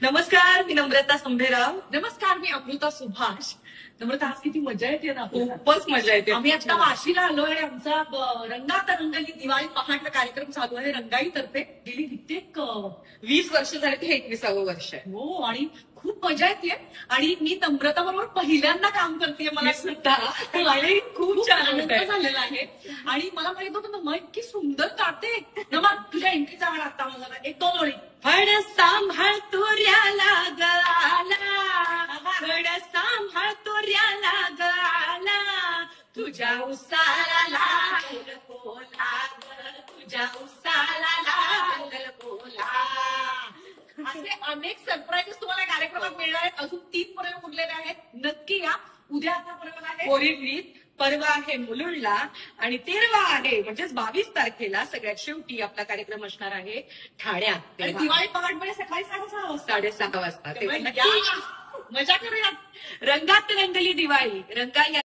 नमस्कार, मी नम्रता संभेराव. नमस्कार, मी अमृता सुभाष. नम्रता, आज किती मजा येते ना आपल्याला. खूपच मजा येते. आम्ही आता वाशीला आलोय. आमचा रंगात रंगली दिवाळी पहाट कार्यक्रम चालू आहे रंगाईतर्फे. गेली कित्येक 20 वर्ष झाले, ते 21वं वर्ष आहे. हो, आणि खूप मजा येते. आणि मी नम्रता बरोबर पहिल्यांदा काम करते. मला सुद्धा आणि खूप छान आनंद आहे. झालेला आहे. आणि मला माहित होतं नमा इतकी सुंदर गाते. नमा तुझ्या एंट्रीचा वेळ आता मला एक दोन ओळी. फड सांभाळ तुऱ्याला गळाला, फड सांभाळ तुऱ्याला गळाला, तुझ्या उसाला लागल कोला, तुझ्या उसाला लागल कोला. असे अनेक सरप्राईजेस तुम्हाला कार्यक्रमात मिळणार आहेत. अजून 3 प्रयोग उरलेले आहेत. नक्की या. उद्या आपला प्रयोग आहे पोरीवीत, परवा आहे मुलुंडला आणि 13 आहे म्हणजेच 22 तारखेला सगळ्यात शेवटी आपला कार्यक्रम असणार आहे ठाण्यात. आणि दिवाळी पहाटमध्ये सकाळी 6:30 वाजता. 6:30 वाजता. तेव्हा या. मजा करूया. रंगात रंगली दिवाळी. रंगा